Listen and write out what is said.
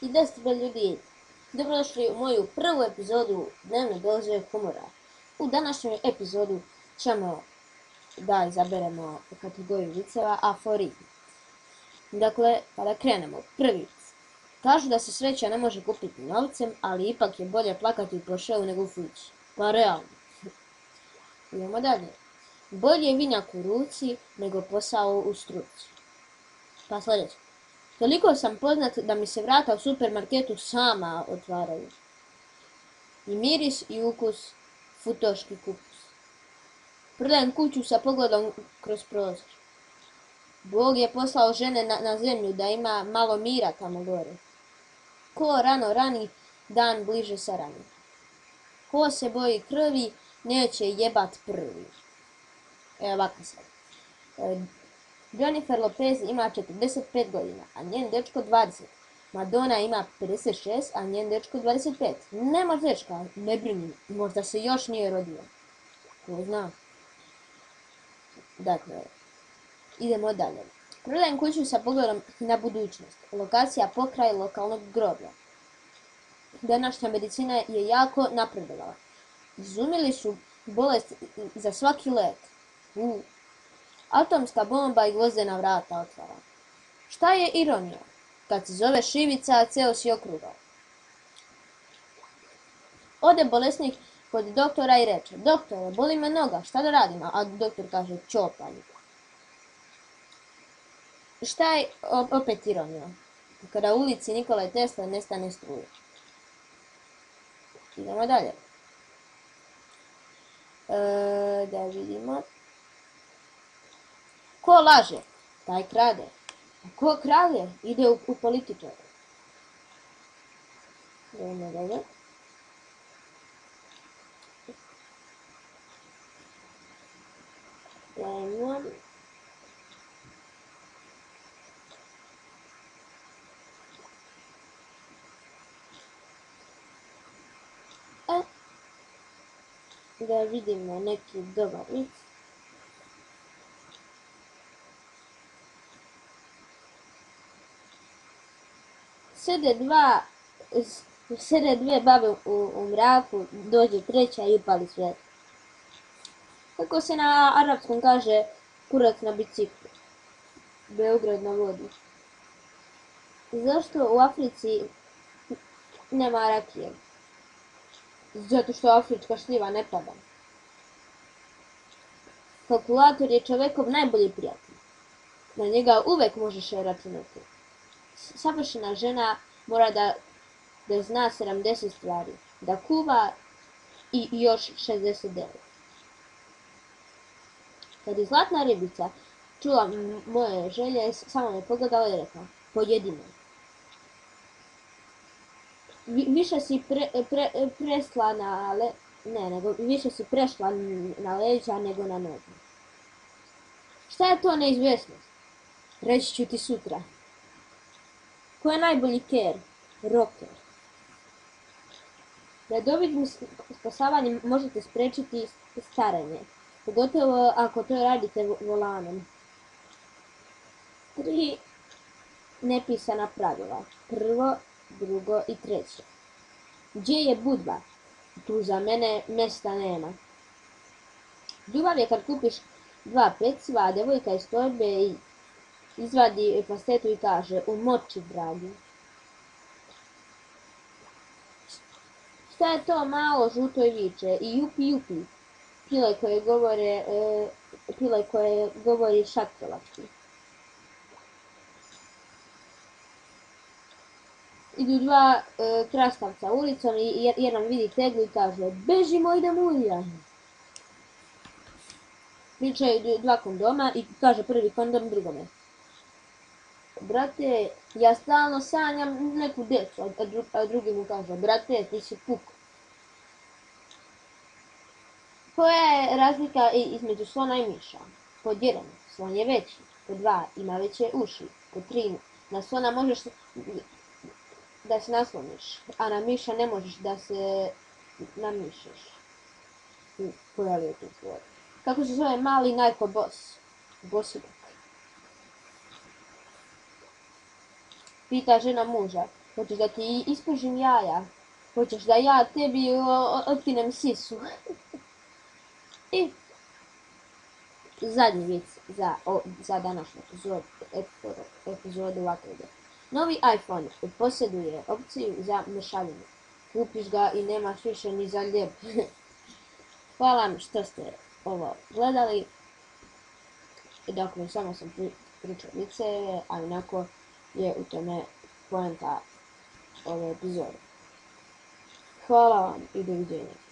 I 10 ljudi, dobrodošli u moju prvu epizodu dnevne doze humora. U današnjoj epizodu ćemo da izaberemo kategoriju viceva aforizma. Dakle, kada krenemo, prvi vic. Kažu da se sreća ne može kupiti novcem, ali ipak je bolje plakati u Porscheu nego u Fići. Pa realno. Idemo dalje. Bolje je vinjak u ruci nego posao u struci. Pa sljedeće. Toliko sam poznat da mi se vrata u supermarketu sama otvaraju. I miris i ukus futoški kupus. Prodajem kuću sa pogledom kroz prozor. Bog je poslao žene na zemlju da ima malo mira tamo gore. Ko rano rani, dan bliže se rani. Ko se boji krvi, neće jebat prvi. Evo ovako sad. Jennifer Lopez ima 45 godina, a njen dečko 20. Madonna ima 56, a njen dečko 25. Nema dečka, ne brini, možda se još nije rodio. Ko zna. Dakle, idemo dalje. Prodajem kuću sa pogledom na budućnost. Lokacija pokraj lokalnog groblja. Današnja medicina je jako napredovala. Izumili su bolest za svaki let. Atomska bomba i gvozdena vrata otvara. Šta je ironija? Kad se zove šivica, a ceo si okrugao. Ode bolesnik kod doktora i reče: doktore, boli me noga, šta da radim? A doktor kaže: ćopaj. Šta je opet ironija? Kada u ulici Nikole Tesle nestane struje. Idemo dalje. Da vidimo. Ko laže, taj krade. A ko krade, ide u političare. Idemo dalje. Da vidimo neki dobar vic. Sede dve babe u mraku, dođe treća i upali svijet. Kako se na arapskom kaže kurac na biciklu? Beograd na vodi. Zašto u Africi nema rakije? Zato što afrička šljiva ne pada. Kalkulator je čovekov najbolji prijatelj. Na njega uvek možeš računati. Savršena žena mora da zna 70 stvari. Da kuva i još 69. Kad je zlatna ribica čula moje želje, samo me pogledala i rekla: pojedi me. Više si prešla na leđa nego na noge. Šta je to neizvjesnost? Reći ću ti sutra. Ko je najbolji ker? Rocker. Redovitnim spasavanjem možete sprečiti starenje, pogotovo ako to radite volanom. 3 nepisana pravila. Prvo, drugo i treće. Gdje je Budva? Tu za mene mesta nema. Ljubav je kad kupiš 2 peciva, a devojka iz torbe izvadi pastetu i kaže: u moči, dragi. Šta je to malo žuto i viče? I jupi jupi. Pile koje govori šaktelački. Idu 2 krastavca ulicom i jedan vidi teglu i kaže: bežimo, idemo ulja. Pričaju 2 kondoma i kaže prvi kondom drugome: brate, ja stalno sanjam neku decu, a drugi mu kaže: brate, ti si puk. Koja je razlika između slona i miša? Pod 1, slon je veći. Pod 2, ima veće uši. Pod 3, na slona možeš da se nasloniš, a na miša ne možeš da se namišeš. Koja li je tu tvoj? Kako se zove mali narkobos? Bosiluk. Pita žena muža: Hoćeš da ti ispržim jaja? Hoćeš da ja tebi otkinem sisu? I zadnji vic za današnju epizodu ovako ide. Novi iPhone posjeduje opciju za mešavinu. Kupiš ga i nemaš više ni za ljeb. Hvala vam što ste ovo gledali. Dakle, samo sam pričao viceve, a onako je u tome poenta ove epizode. Hvala vam i doviđenja.